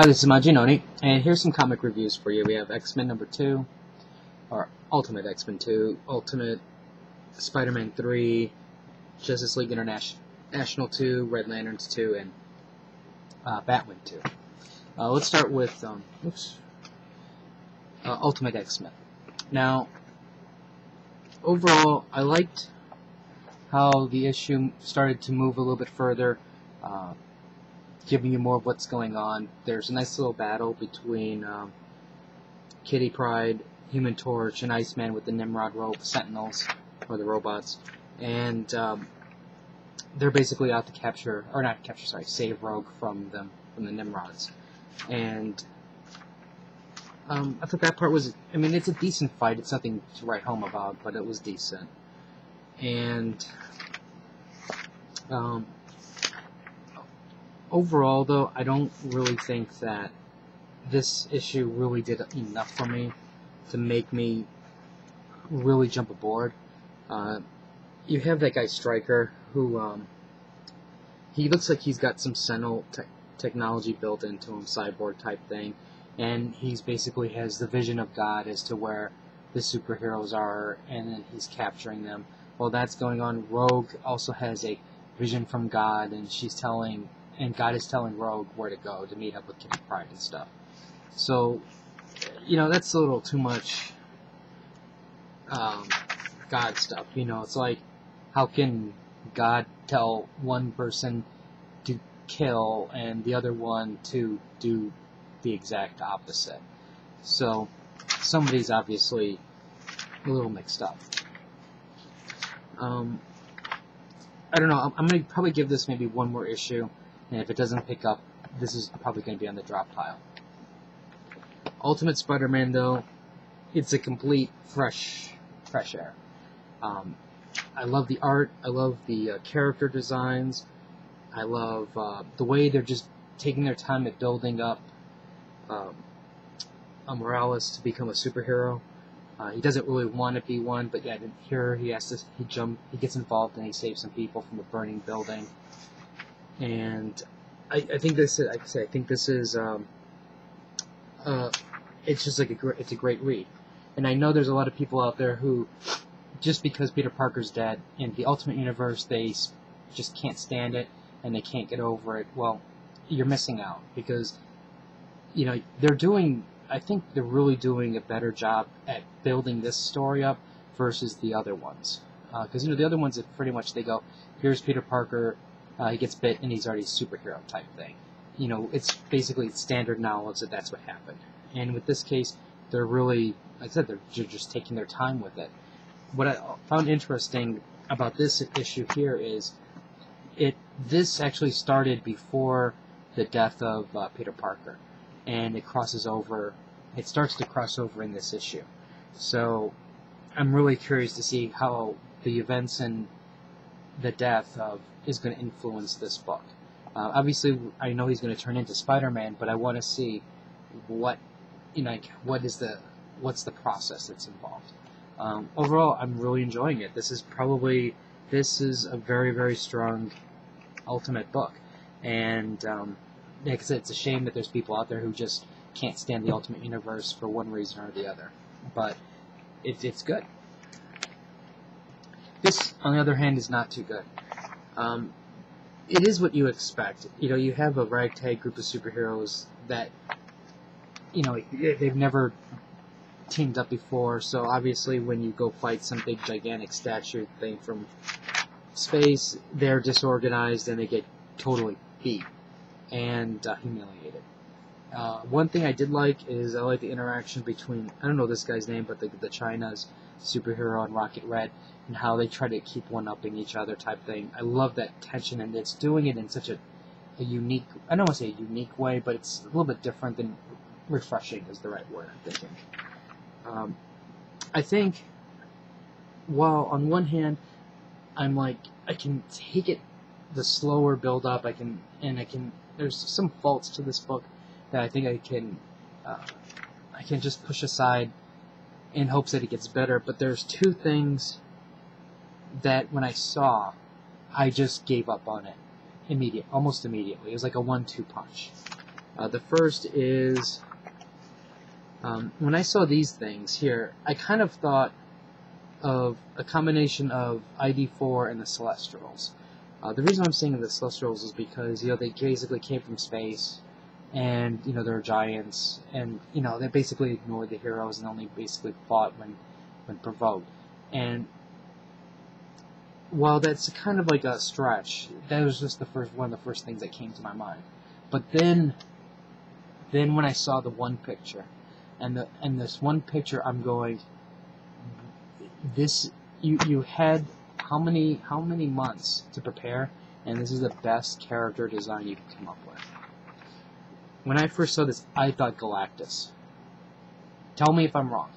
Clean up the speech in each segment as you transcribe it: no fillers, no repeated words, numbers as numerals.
Hi, this is Majin, and here's some comic reviews for you. We have X-Men number 2, or Ultimate X-Men 2, Ultimate Spider-Man 3, Justice League International 2, Red Lanterns 2, and Batwing 2. Let's start with Ultimate X-Men. Now, overall, I liked how the issue started to move a little bit further, giving you more of what's going on. There's a nice little battle between Kitty Pryde, Human Torch, and Iceman with the Nimrod Sentinels, or the robots, and they're basically out to save Rogue from the Nimrods. And I thought that part was, it's a decent fight. It's nothing to write home about, but it was decent. And overall, though, I don't really think that this issue really did enough for me to make me really jump aboard. You have that guy Stryker, who he looks like he's got some sentinel technology built into him, cyborg type thing, and he's basically has the vision of God as to where the superheroes are, and then he's capturing them. While that's going on, Rogue also has a vision from God, and God is telling Rogue where to go to meet up with Kitty Pryde and stuff. So, that's a little too much God stuff. It's like, how can God tell one person to kill and the other one to do the exact opposite? So, somebody's obviously a little mixed up. I don't know, I'm going to probably give this maybe one more issue, and if it doesn't pick up, this is probably going to be on the drop pile. Ultimate Spider-Man, though, it's a complete fresh air. I love the art, I love the character designs, I love the way they're just taking their time at building up Morales to become a superhero. He doesn't really want to be one, but yeah, here he gets involved and he saves some people from a burning building. And I think this is it's just like it's a great read. And I know there's a lot of people out there who, just because Peter Parker's dead in the Ultimate Universe, they just can't stand it and they can't get over it. Well, you're missing out, because I think they're really doing a better job at building this story up versus the other ones. Because the other ones, pretty much they go, here's Peter Parker, he gets bit and he's already a superhero type thing. It's basically standard knowledge that that's what happened. And with this case, they're really, like I said, they're just taking their time with it. What I found interesting about this issue here is this actually started before the death of Peter Parker, and it crosses over. It starts to cross over in this issue. So I'm really curious to see how the events and the death is going to influence this book. Obviously, I know he's going to turn into Spider-Man, but I want to see what's the process that's involved. Overall, I'm really enjoying it. This is a very, very strong Ultimate book, and like I said, it's a shame that there's people out there who just can't stand the Ultimate Universe for one reason or the other. But it's good. This, on the other hand, is not too good. It is what you expect. You have a ragtag group of superheroes that, they've never teamed up before, so obviously when you go fight some big gigantic statue thing from space, they're disorganized and they get totally beat and humiliated. One thing I did like is I like the interaction between, I don't know this guy's name, but the China's superhero and Rocket Red, and how they try to keep one-upping each other type thing. I love that tension, and it's doing it in such a unique, I don't want to say a unique way, but it's a little bit different than refreshing is the right word, I'm thinking. I think, while on one hand, I'm like, I can take it, the slower build-up, there's some faults to this book that I think I can just push aside in hopes that it gets better, but there's two things that when I saw, I just gave up on it almost immediately. It was like a 1-2 punch. The first is, when I saw these things here, I kind of thought of a combination of ID4 and the Celestials. The reason I'm saying the Celestials is because, they basically came from space, and, they're giants, and, they basically ignored the heroes and only basically fought when provoked. And while that's kind of like a stretch, that was just one of the first things that came to my mind. But then when I saw the one picture, and this one picture, I'm going, you had how many months to prepare, and this is the best character design you could come up with. When I first saw this, I thought Galactus. Tell me if I'm wrong.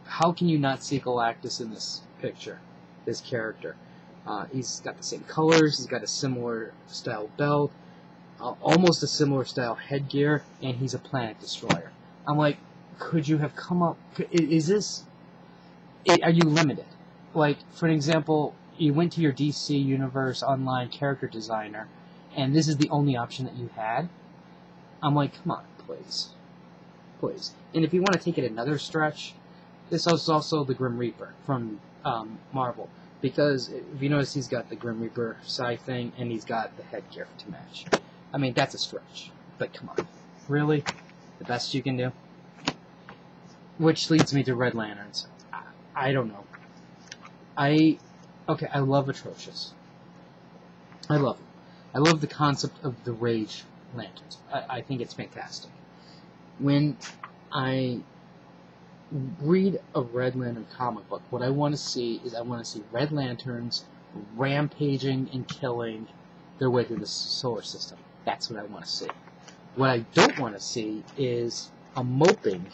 How can you not see Galactus in this picture? This character. He's got the same colors, he's got a similar style belt, almost a similar style headgear, and he's a planet destroyer. I'm like, could you have come up... Are you limited? Like, for an example, you went to your DC Universe Online character designer, and this is the only option that you had? I'm like, come on, please. Please. And if you want to take it another stretch, this is also the Grim Reaper from Marvel. Because, if you notice, he's got the Grim Reaper side thing, and he's got the headgear to match. I mean, that's a stretch. But come on. Really? The best you can do? Which leads me to Red Lanterns. I don't know. I love Atrocious. I love him. I love the concept of the Rage Lanterns. I think it's fantastic. When I read a Red Lantern comic book, what I want to see is Red Lanterns rampaging and killing their way through the solar system. That's what I want to see. What I don't want to see is a moping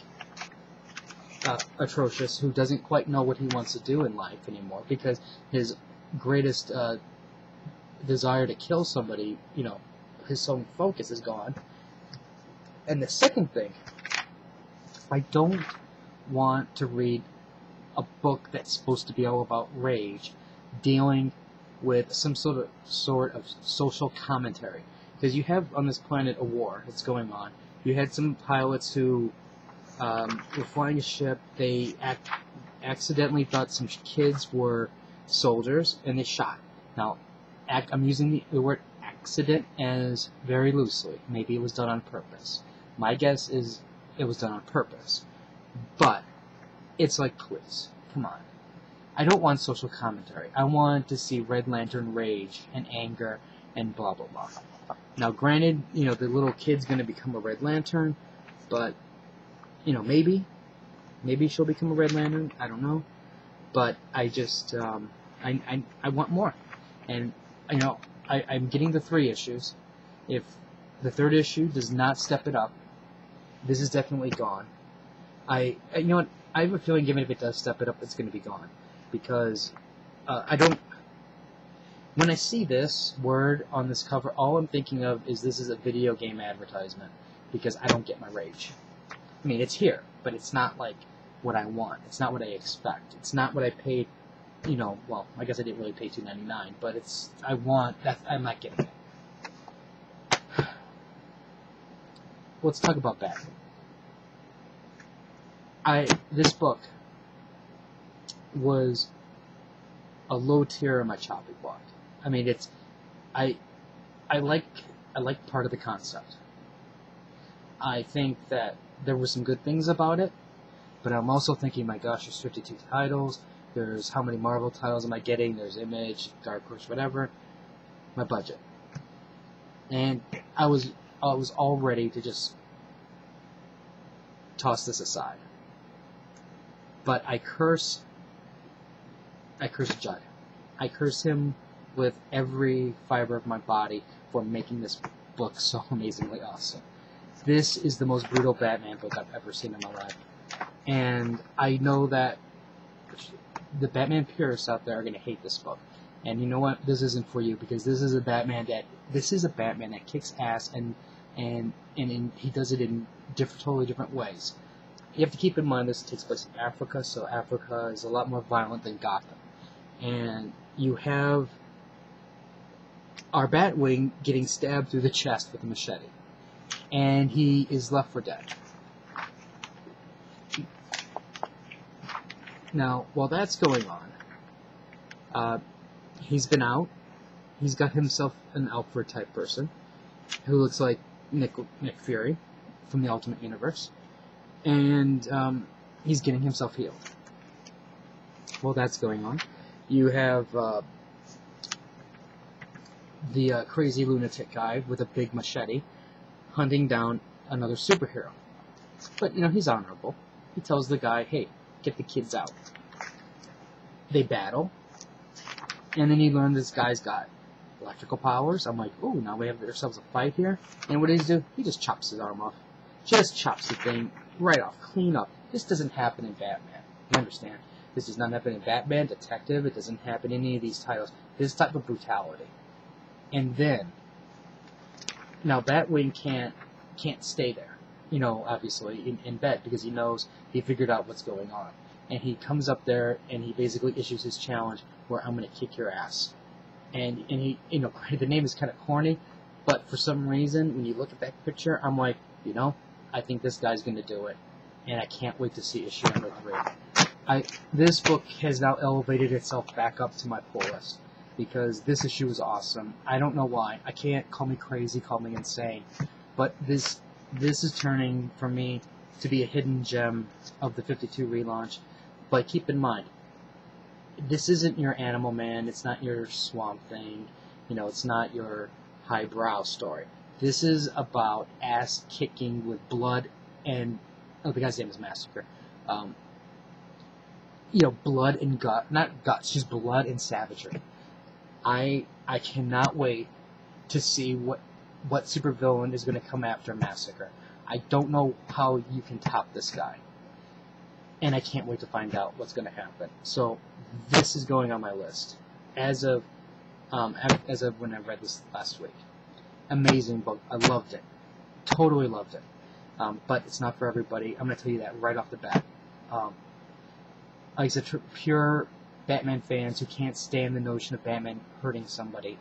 Atrocious who doesn't quite know what he wants to do in life anymore because his greatest desire to kill somebody, his own focus is gone. And the second thing, I don't want to read a book that's supposed to be all about rage, dealing with some sort of social commentary. Because you have on this planet a war that's going on. You had some pilots who were flying a ship. They accidentally thought some kids were soldiers, and they shot. Now, I'm using the word accident as very loosely. Maybe it was done on purpose. My guess is it was done on purpose. But it's like, please, come on. I don't want social commentary. I want to see Red Lantern rage and anger and blah, blah, blah. Now, granted, the little kid's going to become a Red Lantern, but, maybe she'll become a Red Lantern. I don't know. But I just, I want more. And, I'm getting the 3 issues. If the 3rd issue does not step it up, this is definitely gone. I have a feeling even if it does step it up, it's going to be gone. Because, when I see this word on this cover, all I'm thinking of is this is a video game advertisement. Because I don't get my rage. I mean, it's here, but it's not like what I want. It's not what I expect. It's not what I paid, well, I guess I didn't really pay $2.99, but I'm not getting it. Let's talk about Batwing. This book was a low tier on my chopping block. I mean, I like part of the concept. I think that there were some good things about it, but I'm also thinking, my gosh, there's 52 titles, there's how many Marvel titles am I getting, there's Image, Dark Horse, whatever, my budget. And I was all ready to just toss this aside. But I curse Judd. I curse him with every fiber of my body for making this book so amazingly awesome. This is the most brutal Batman book I've ever seen in my life. And I know that the Batman purists out there are going to hate this book. And you know what? This isn't for you, because this is a Batman that kicks ass, and he does it in totally different ways. You have to keep in mind this takes place in Africa, so Africa is a lot more violent than Gotham. And you have our Batwing getting stabbed through the chest with a machete. And he is left for dead. Now, while that's going on, he's been out. He's got himself an Alfred type person who looks like Nick Fury from the Ultimate Universe. And he's getting himself healed. While that's going on, you have the crazy lunatic guy with a big machete hunting down another superhero. But, he's honorable. He tells the guy, hey, get the kids out. They battle. And then you learn this guy's got electrical powers. I'm like, oh, now we have ourselves a fight here. And what does he do? He just chops his arm off. Just chops the thing right off. Clean up. This doesn't happen in Batman. You understand? This does not happen in Batman, Detective. It doesn't happen in any of these titles. This type of brutality. And then, now Batwing can't stay there, obviously, in bed, because he knows he figured out what's going on. And he comes up there, and he basically issues his challenge, where I'm going to kick your ass. And he, the name is kind of corny, but for some reason, when you look at that picture, I'm like, I think this guy's going to do it. And I can't wait to see issue number 3. This book has now elevated itself back up to my pull list, because this issue is awesome. I don't know why. I can't, call me crazy, call me insane, but this is turning, for me, to be a hidden gem of the 52 relaunch. But keep in mind, this isn't your Animal Man, it's not your Swamp Thing, it's not your highbrow story. This is about ass-kicking with blood and, the guy's name is Massacre. Blood and not guts, just blood and savagery. I cannot wait to see what supervillain is going to come after Massacre. I don't know how you can top this guy. And I can't wait to find out what's going to happen. So this is going on my list as of when I read this last week. Amazing book. I loved it. Totally loved it. But it's not for everybody. I'm going to tell you that right off the bat. Like I said, pure Batman fans who can't stand the notion of Batman hurting somebody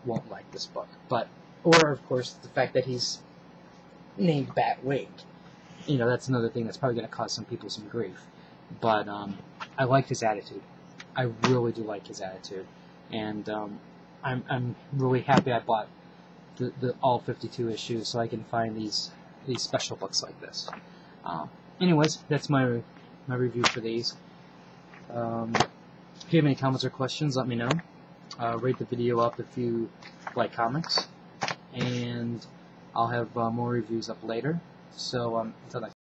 won't like this book. Or of course, the fact that he's named Batwing. That's another thing that's probably going to cause some people some grief. But I like his attitude. I really do like his attitude. And I'm really happy I bought the all 52 issues so I can find these special books like this. Anyways, that's my review for these. If you have any comments or questions, let me know. Rate the video up if you like comics. And I'll have more reviews up later. So until next time.